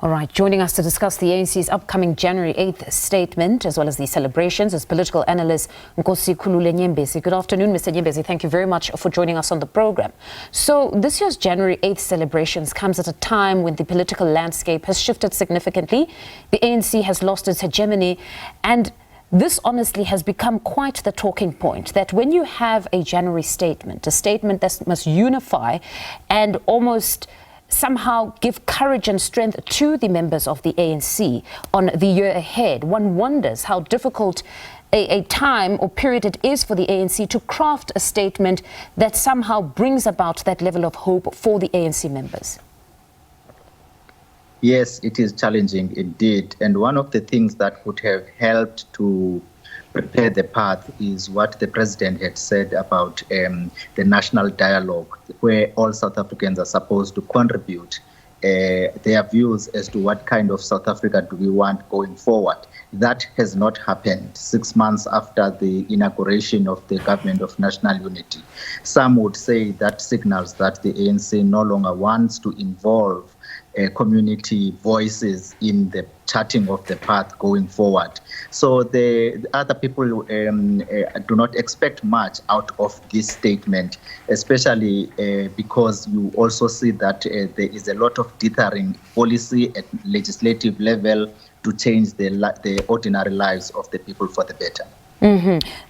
All right, joining us to discuss the ANC's upcoming January 8th statement, as well as the celebrations, is political analyst Nkosikhulule Nyembezi. Good afternoon, Mr. Nyembezi. Thank you very much for joining us on the program. So this year's January 8th celebrations comes at a time when the political landscape has shifted significantly. The ANC has lost its hegemony, and this honestly has become quite the talking point, that when you have a January statement, a statement that must unify and almost somehow give courage and strength to the members of the ANC on the year ahead, one wonders how difficult a time or period it is for the ANC to craft a statement that somehow brings about that level of hope for the ANC members. Yes, it is challenging indeed. And one of the things that would have helped to prepare the path is what the president had said about the national dialogue, where all South Africans are supposed to contribute their views as to what kind of South Africa do we want going forward. That has not happened 6 months after the inauguration of the government of national unity. Some would say that signals that the ANC no longer wants to involve community voices in the charting of the path going forward. So the other people do not expect much out of this statement, especially because you also see that there is a lot of dithering policy at legislative level to change the ordinary lives of the people for the better.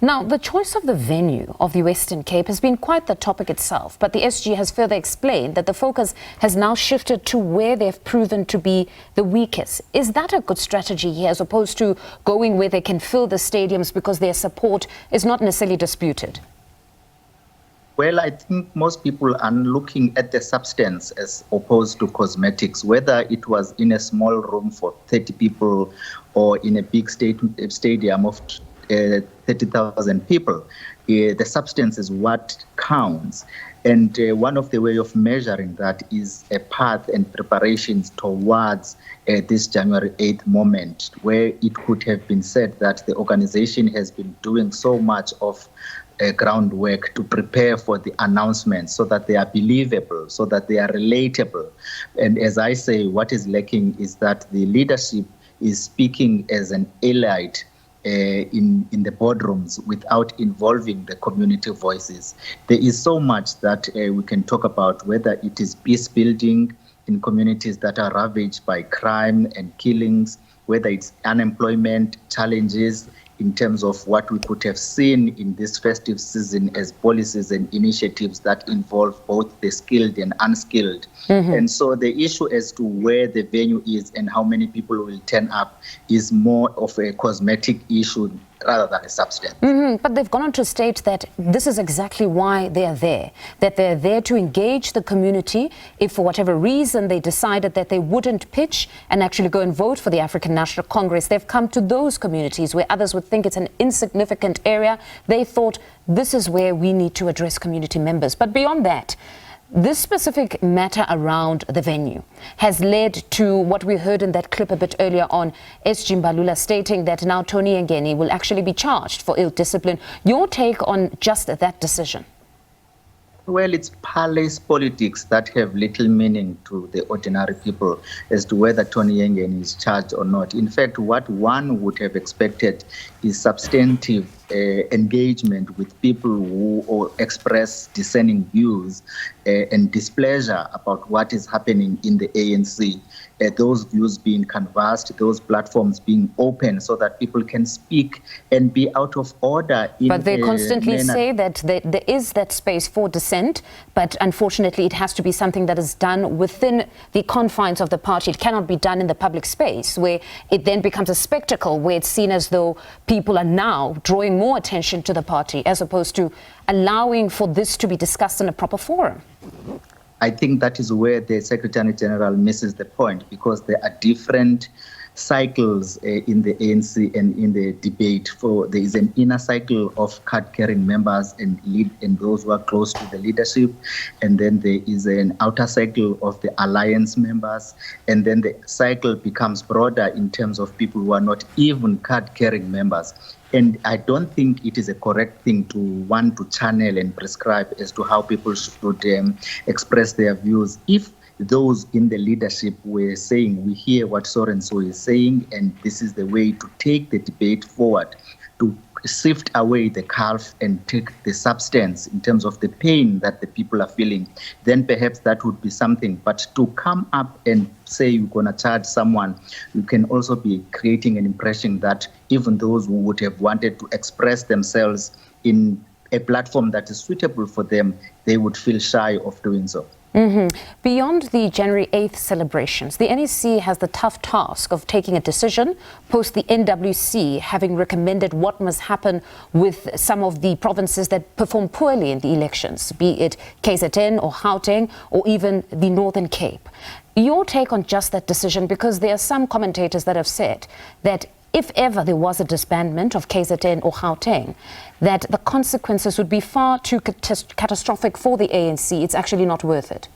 Now, the choice of the venue of the Western Cape has been quite the topic itself, but the SG has further explained that the focus has now shifted to where they've proven to be the weakest. Is that a good strategy here, as opposed to going where they can fill the stadiums because their support is not necessarily disputed? Well, I think most people are looking at the substance as opposed to cosmetics, whether it was in a small room for 30 people or in a big stadium of 30,000 people. The substance is what counts. And one of the way of measuring that is a path and preparations towards this January 8th moment, where it could have been said that the organization has been doing so much of groundwork to prepare for the announcements so that they are believable, so that they are relatable. And as I say, what is lacking is that the leadership is speaking as an elite in the boardrooms without involving the community voices. There is so much that we can talk about, whether it is peace building in communities that are ravaged by crime and killings, whether it's unemployment challenges in terms of what we could have seen in this festive season as policies and initiatives that involve both the skilled and unskilled. And so the issue as to where the venue is and how many people will turn up is more of a cosmetic issue rather than a substance. But they've gone on to state that this is exactly why they are there, that they're there to engage the community. If for whatever reason they decided that they wouldn't pitch and actually go and vote for the African National Congress, they've come to those communities where others would think it's an insignificant area. They thought this is where we need to address community members. But beyond that, this specific matter around the venue has led to what we heard in that clip a bit earlier on, SG Mbalula stating that now Tony Ngeni will actually be charged for ill discipline. Your take on just that decision? Well, it's palace politics that have little meaning to the ordinary people as to whether Tony Ngeni is charged or not. In fact, what one would have expected is substantive engagement with people who express dissenting views and displeasure about what is happening in the ANC. Those views being canvassed, those platforms being open so that people can speak and be out of order. But they constantly say that there is that space for dissent, but unfortunately it has to be something that is done within the confines of the party. It cannot be done in the public space, where it then becomes a spectacle, where it's seen as though people are now drawing more attention to the party as opposed to allowing for this to be discussed in a proper forum. I think that is where the Secretary General misses the point, because there are different cycles in the ANC and in the debate. There is an inner cycle of card-carrying members and those who are close to the leadership, and then there is an outer cycle of the alliance members, and then the cycle becomes broader in terms of people who are not even card-carrying members. And I don't think it is a correct thing to want to channel and prescribe as to how people should express their views. If those in the leadership were saying, we hear what so-and-so is saying, and this is the way to take the debate forward, to sift away the calf and take the substance in terms of the pain that the people are feeling, then perhaps that would be something. But to come up and say you're going to charge someone, you can also be creating an impression that even those who would have wanted to express themselves in a platform that is suitable for them, they would feel shy of doing so. Beyond the January 8th celebrations, the NEC has the tough task of taking a decision post the NWC having recommended what must happen with some of the provinces that perform poorly in the elections, be it KZN or Gauteng or even the Northern Cape. Your take on just that decision, because there are some commentators that have said that if ever there was a disbandment of KZN or Gauteng, that the consequences would be far too catastrophic for the ANC. It's actually not worth it.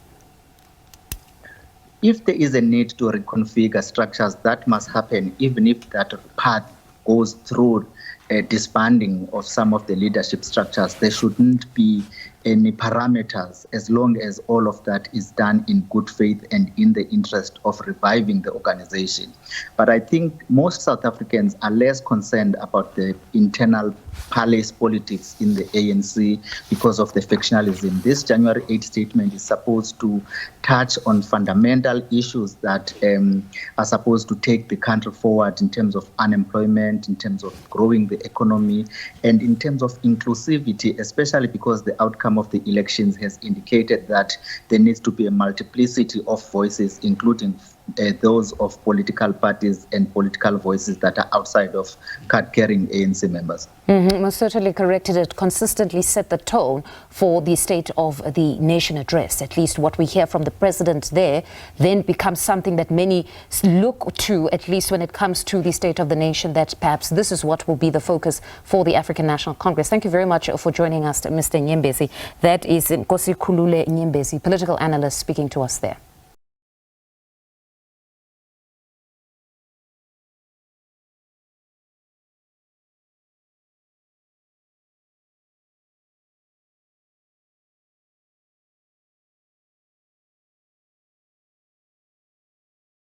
If there is a need to reconfigure structures, that must happen, even if that path goes through a disbanding of some of the leadership structures. There shouldn't be any parameters, as long as all of that is done in good faith and in the interest of reviving the organization. But I think most South Africans are less concerned about the internal palace politics in the ANC because of the factionalism. This January 8 statement is supposed to touch on fundamental issues that are supposed to take the country forward in terms of unemployment, in terms of growing the economy, and in terms of inclusivity, especially because the outcome of the elections has indicated that there needs to be a multiplicity of voices, including those of political parties and political voices that are outside of card-carrying ANC members. Most certainly corrected. It consistently set the tone for the State of the Nation address. At least what we hear from the president there then becomes something that many look to, at least when it comes to the State of the Nation, that perhaps this is what will be the focus for the African National Congress. Thank you very much for joining us, Mr. Nyembezi. That is Nkosikhulule Nyembezi, political analyst, speaking to us there.